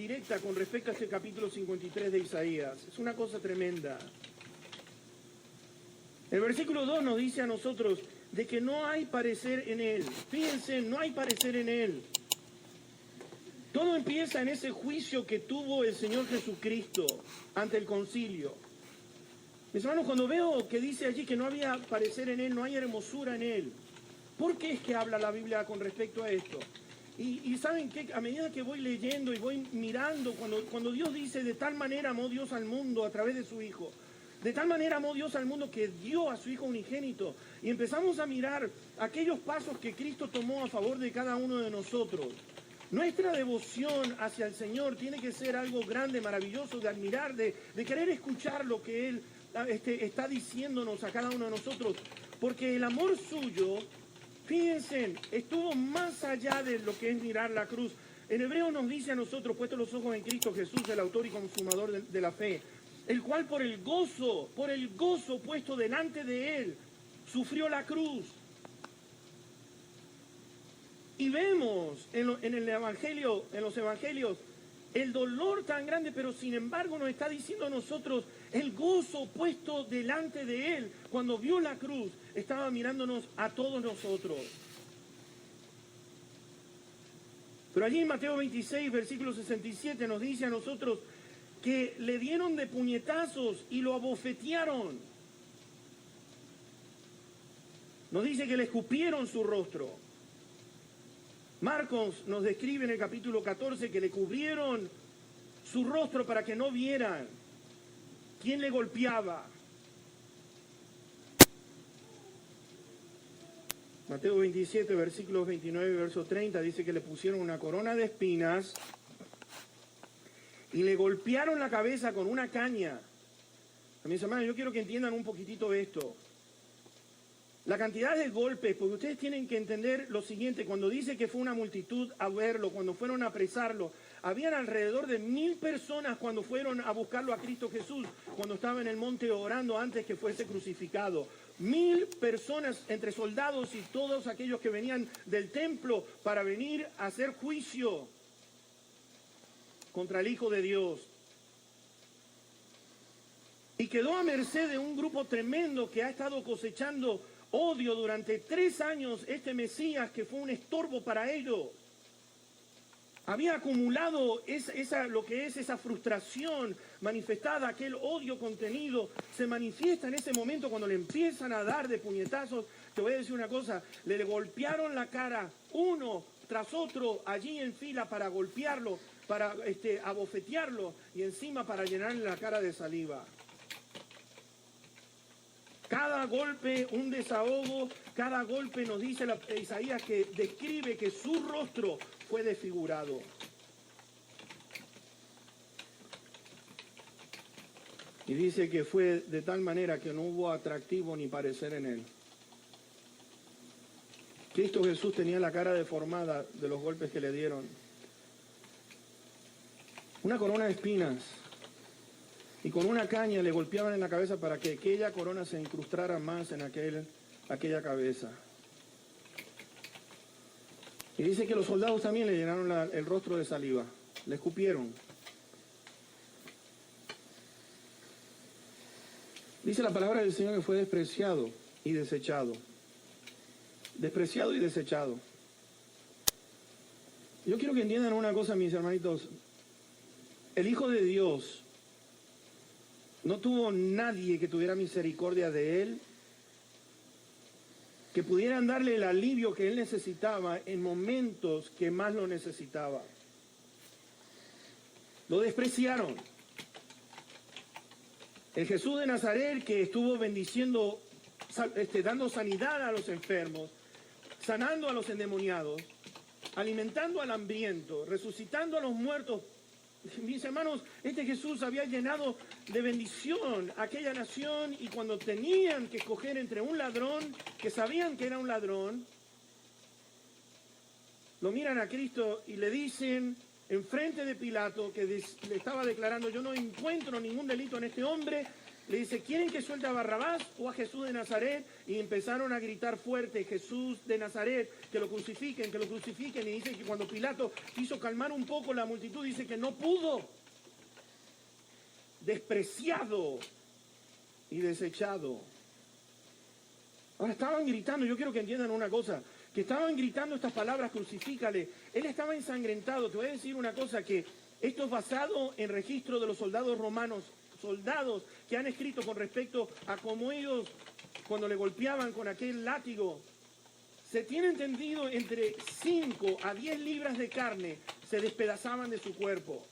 directa con respecto a este capítulo 53 de Isaías. Es una cosa tremenda. El versículo 2 nos dice a nosotros de que no hay parecer en él. Fíjense, no hay parecer en él. Todo empieza en ese juicio que tuvo el Señor Jesucristo ante el concilio. Mis hermanos, cuando veo que dice allí que no había parecer en él, no hay hermosura en él, ¿por qué es que habla la Biblia con respecto a esto? Y ¿saben qué? A medida que voy leyendo y voy mirando, cuando Dios dice, de tal manera amó Dios al mundo a través de su Hijo, de tal manera amó Dios al mundo que dio a su Hijo unigénito, y empezamos a mirar aquellos pasos que Cristo tomó a favor de cada uno de nosotros. Nuestra devoción hacia el Señor tiene que ser algo grande, maravilloso, de admirar, de querer escuchar lo que Él está diciéndonos a cada uno de nosotros, porque el amor suyo, fíjense, estuvo más allá de lo que es mirar la cruz. En Hebreo nos dice a nosotros, puestos los ojos en Cristo Jesús, el autor y consumador de la fe, el cual por el gozo puesto delante de él, sufrió la cruz. Y vemos en los evangelios, el dolor tan grande, pero sin embargo nos está diciendo a nosotros el gozo puesto delante de él. Cuando vio la cruz, estaba mirándonos a todos nosotros. Pero allí en Mateo 26, versículo 67, nos dice a nosotros que le dieron de puñetazos y lo abofetearon. Nos dice que le escupieron su rostro. Marcos nos describe en el capítulo 14 que le cubrieron su rostro para que no vieran quién le golpeaba. Mateo 27, versículos 29 y verso 30, dice que le pusieron una corona de espinas y le golpearon la cabeza con una caña. Mis hermanos, yo quiero que entiendan un poquitito esto. La cantidad de golpes, porque ustedes tienen que entender lo siguiente, cuando dice que fue una multitud a verlo, cuando fueron a apresarlo, habían alrededor de 1000 personas cuando fueron a buscarlo a Cristo Jesús, cuando estaba en el monte orando antes que fuese crucificado. 1000 personas entre soldados y todos aquellos que venían del templo para venir a hacer juicio contra el Hijo de Dios. Y quedó a merced de un grupo tremendo que ha estado cosechando odio durante 3 años este Mesías, que fue un estorbo para ellos. Había acumulado lo que es esa frustración manifestada, aquel odio contenido, se manifiesta en ese momento cuando le empiezan a dar de puñetazos. Te voy a decir una cosa, le golpearon la cara uno tras otro allí en fila para golpearlo, para abofetearlo y encima para llenarle la cara de saliva. Cada golpe un desahogo, cada golpe nos dice Isaías que describe que su rostro fue desfigurado. Y dice que fue de tal manera que no hubo atractivo ni parecer en él. Cristo Jesús tenía la cara deformada de los golpes que le dieron. Una corona de espinas. Y con una caña le golpeaban en la cabeza para que aquella corona se incrustara más en aquella cabeza. Y dice que los soldados también le llenaron el rostro de saliva, le escupieron. Dice la palabra del Señor que fue despreciado y desechado. Despreciado y desechado. Yo quiero que entiendan una cosa, mis hermanitos. El Hijo de Dios no tuvo nadie que tuviera misericordia de él, que pudieran darle el alivio que él necesitaba en momentos que más lo necesitaba. Lo despreciaron. El Jesús de Nazaret, que estuvo bendiciendo, dando sanidad a los enfermos, sanando a los endemoniados, alimentando al hambriento, resucitando a los muertos. Mis hermanos, este Jesús había llenado de bendición a aquella nación, y cuando tenían que escoger entre un ladrón, que sabían que era un ladrón, lo miran a Cristo y le dicen enfrente de Pilato, que le estaba declarando: yo no encuentro ningún delito en este hombre, le dice, ¿quieren que suelte a Barrabás o a Jesús de Nazaret? Y empezaron a gritar fuerte, Jesús de Nazaret, que lo crucifiquen, que lo crucifiquen. Y dice que cuando Pilato quiso calmar un poco la multitud, dice que no pudo. Despreciado y desechado. Ahora estaban gritando, yo quiero que entiendan una cosa, que estaban gritando estas palabras, crucifícale. Él estaba ensangrentado. Te voy a decir una cosa, que esto es basado en registro de los soldados romanos, soldados que han escrito con respecto a cómo ellos, cuando le golpeaban con aquel látigo, se tiene entendido entre 5 a 10 libras de carne se despedazaban de su cuerpo.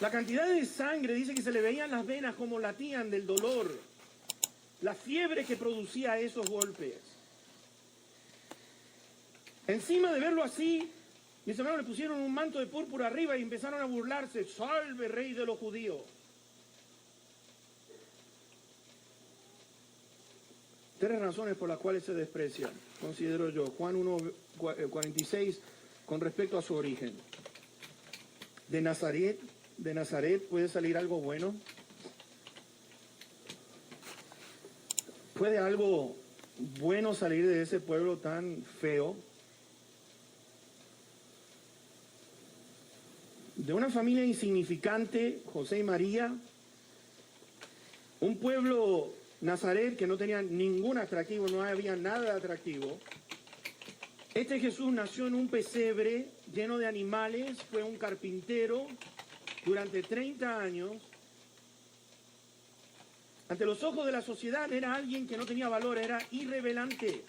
La cantidad de sangre, dice que se le veían las venas como latían del dolor, la fiebre que producía esos golpes. Encima de verlo así, mis hermanos le pusieron un manto de púrpura arriba y empezaron a burlarse. ¡Salve, rey de los judíos! 3 razones por las cuales se desprecian, considero yo. Juan 1:46, con respecto a su origen. De Nazaret puede salir algo bueno. ¿Puede algo bueno salir de ese pueblo tan feo? De una familia insignificante, José y María, un pueblo Nazaret que no tenía ningún atractivo, no había nada de atractivo. Este Jesús nació en un pesebre lleno de animales, fue un carpintero durante 30 años. Ante los ojos de la sociedad era alguien que no tenía valor, era irrelevante.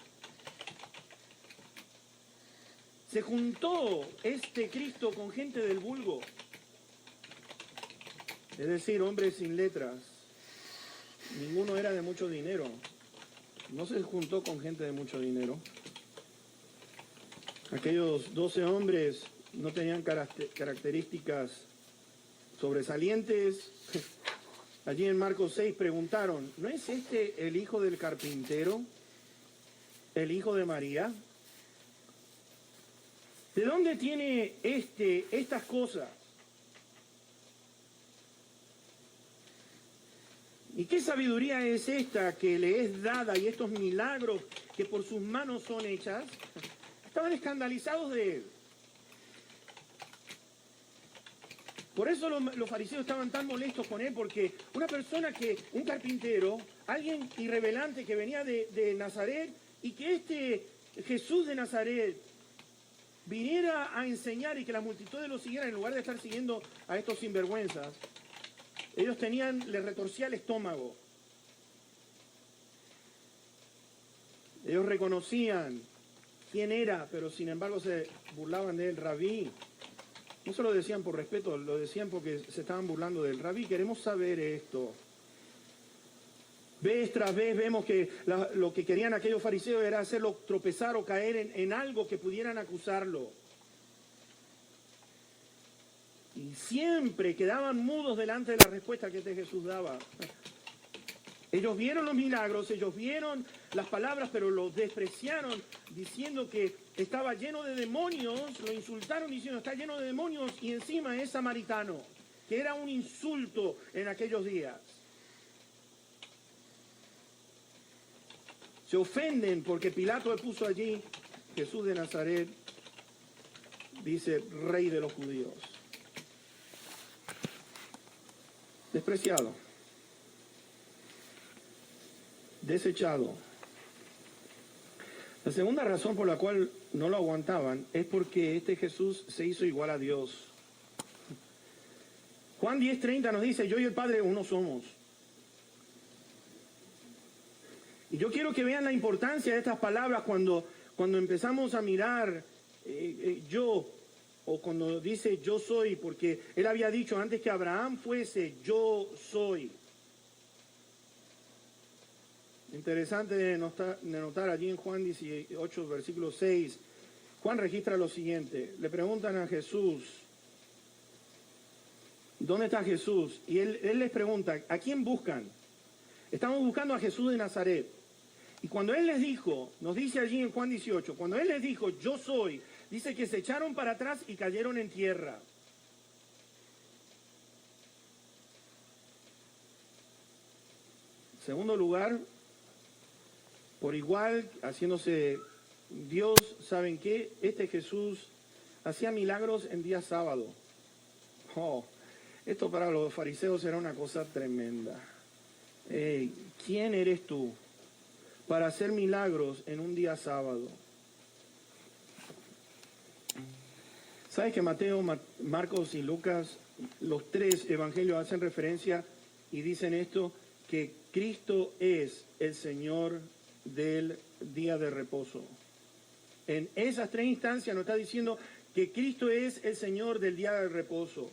Se juntó este Cristo con gente del vulgo, es decir, hombres sin letras. Ninguno era de mucho dinero. No se juntó con gente de mucho dinero. Aquellos 12 hombres no tenían características sobresalientes. Allí en Marcos 6 preguntaron, ¿no es este el hijo del carpintero? ¿El hijo de María? ¿De dónde tiene estas cosas? ¿Y qué sabiduría es esta que le es dada y estos milagros que por sus manos son hechas? Estaban escandalizados de él. Por eso los fariseos estaban tan molestos con él, porque una persona un carpintero, alguien irrelevante que venía de Nazaret, y que este Jesús de Nazaret viniera a enseñar y que las multitudes lo siguieran en lugar de estar siguiendo a estos sinvergüenzas, ellos les retorcía el estómago. Ellos reconocían quién era, pero sin embargo se burlaban de él. Rabí. No se lo decían por respeto, lo decían porque se estaban burlando del Rabí. Queremos saber esto. Vez tras vez vemos que lo que querían aquellos fariseos era hacerlo tropezar o caer en algo que pudieran acusarlo. Y siempre quedaban mudos delante de la respuesta que este Jesús daba. Ellos vieron los milagros, ellos vieron las palabras, pero lo despreciaron diciendo que estaba lleno de demonios, lo insultaron diciendo está lleno de demonios y encima es samaritano, que era un insulto en aquellos días. Se ofenden porque Pilato le puso allí Jesús de Nazaret, dice rey de los judíos. Despreciado, desechado. La segunda razón por la cual no lo aguantaban es porque este Jesús se hizo igual a Dios. Juan 10:30 nos dice, yo y el Padre uno somos. Y yo quiero que vean la importancia de estas palabras cuando empezamos a mirar yo, o cuando dice yo soy, porque él había dicho antes que Abraham fuese, yo soy. Interesante de notar allí en Juan 18, versículo 6, Juan registra lo siguiente, le preguntan a Jesús, ¿dónde está Jesús? Y él les pregunta, ¿a quién buscan? Estamos buscando a Jesús de Nazaret. Y cuando él les dijo, nos dice allí en Juan 18, cuando él les dijo, yo soy, dice que se echaron para atrás y cayeron en tierra. segundo lugar, por igual, haciéndose Dios, ¿saben qué? Este Jesús hacía milagros en día sábado. Oh, esto para los fariseos era una cosa tremenda. ¿Quién eres tú para hacer milagros en un día sábado? ¿Sabes que Mateo, Marcos y Lucas, los tres evangelios hacen referencia y dicen esto, que Cristo es el Señor del día de reposo? En esas tres instancias nos está diciendo que Cristo es el Señor del día de reposo.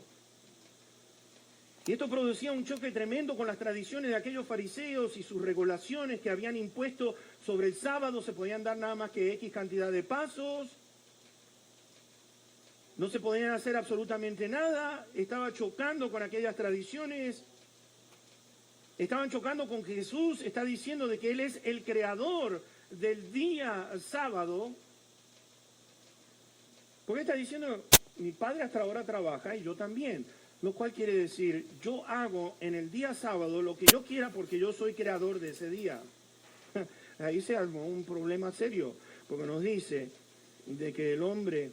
Y esto producía un choque tremendo con las tradiciones de aquellos fariseos y sus regulaciones que habían impuesto sobre el sábado. Se podían dar nada más que X cantidad de pasos. No se podían hacer absolutamente nada. Estaba chocando con aquellas tradiciones. Estaban chocando con que Jesús está diciendo de que Él es el creador del día sábado. Porque está diciendo, mi padre hasta ahora trabaja y yo también. Lo cual quiere decir, yo hago en el día sábado lo que yo quiera porque yo soy creador de ese día. Ahí se armó un problema serio, porque nos dice de que el hombre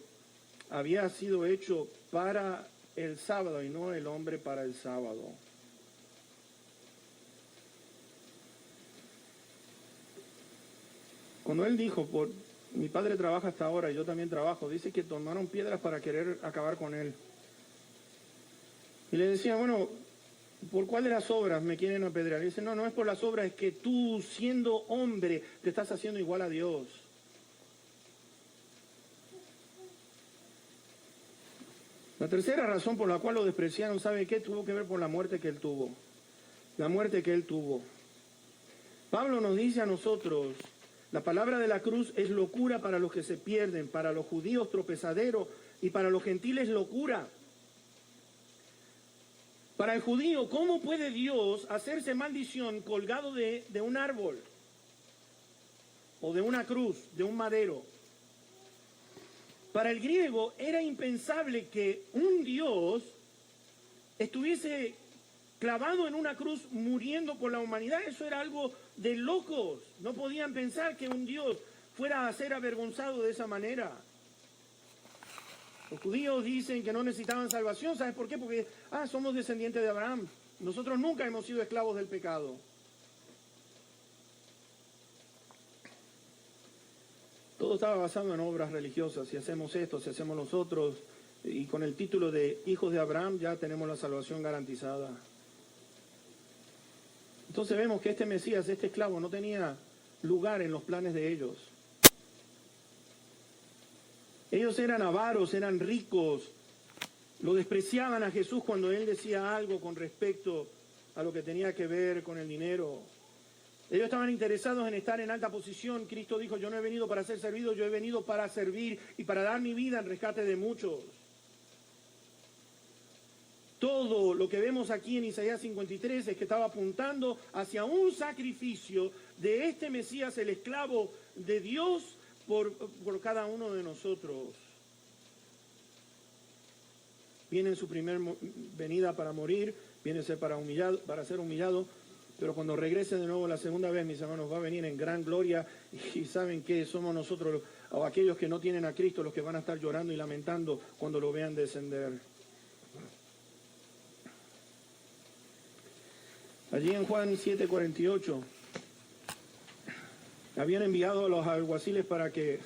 había sido hecho para el sábado y no el hombre para el sábado. Cuando él dijo, mi padre trabaja hasta ahora y yo también trabajo, dice que tomaron piedras para querer acabar con él. Y le decían, bueno, ¿por cuál de las obras me quieren apedrear? Y dice, no, no es por las obras, es que tú, siendo hombre, te estás haciendo igual a Dios. La tercera razón por la cual lo despreciaron, ¿sabe qué? Tuvo que ver por la muerte que él tuvo. La muerte que él tuvo. Pablo nos dice a nosotros, la palabra de la cruz es locura para los que se pierden, para los judíos tropezadero y para los gentiles locura. Para el judío, ¿cómo puede Dios hacerse maldición colgado de un árbol? O de una cruz, de un madero. Para el griego era impensable que un Dios estuviese clavado en una cruz muriendo por la humanidad. Eso era algo de locos. No podían pensar que un Dios fuera a ser avergonzado de esa manera. Los judíos dicen que no necesitaban salvación. ¿Sabes por qué? Porque somos descendientes de Abraham. Nosotros nunca hemos sido esclavos del pecado. Todo estaba basado en obras religiosas. Si hacemos esto, si hacemos los otros, y con el título de hijos de Abraham ya tenemos la salvación garantizada. Entonces vemos que este Mesías, este esclavo, no tenía lugar en los planes de ellos. Ellos eran avaros, eran ricos, lo despreciaban a Jesús cuando Él decía algo con respecto a lo que tenía que ver con el dinero. Ellos estaban interesados en estar en alta posición. Cristo dijo, yo no he venido para ser servido, yo he venido para servir y para dar mi vida en rescate de muchos. Todo lo que vemos aquí en Isaías 53 es que estaba apuntando hacia un sacrificio de este Mesías, el esclavo de Dios, por cada uno de nosotros. Viene en su primer venida para morir, viene para ser humillado, pero cuando regrese de nuevo la segunda vez, mis hermanos, va a venir en gran gloria. Y saben que somos nosotros, o aquellos que no tienen a Cristo, los que van a estar llorando y lamentando cuando lo vean descender. Allí en Juan 7:48 habían enviado a los alguaciles para que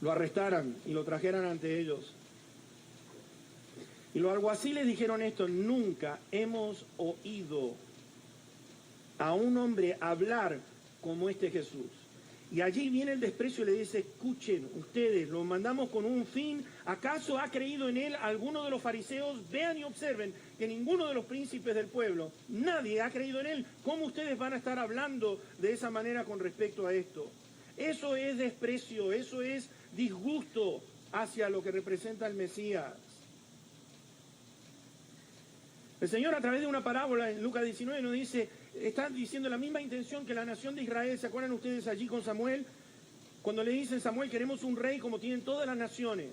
lo arrestaran y lo trajeran ante ellos. Y los alguaciles dijeron esto, nunca hemos oído a un hombre hablar como este Jesús. Y allí viene el desprecio y le dice, escuchen ustedes, lo mandamos con un fin. ¿Acaso ha creído en él alguno de los fariseos? Vean y observen que ninguno de los príncipes del pueblo, nadie ha creído en él. ¿Cómo ustedes van a estar hablando de esa manera con respecto a esto? Eso es desprecio, eso es disgusto hacia lo que representa el Mesías. El Señor a través de una parábola en Lucas 19 nos dice, está diciendo la misma intención que la nación de Israel. ¿Se acuerdan ustedes allí con Samuel? Cuando le dicen, Samuel, queremos un rey como tienen todas las naciones.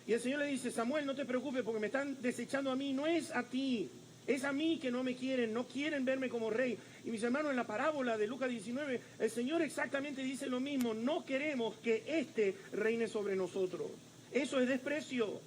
Y el Señor le dice, Samuel, no te preocupes porque me están desechando a mí, no es a ti. Es a mí que no me quieren, no quieren verme como rey. Y mis hermanos, en la parábola de Lucas 19, el Señor exactamente dice lo mismo. No queremos que éste reine sobre nosotros. Eso es desprecio.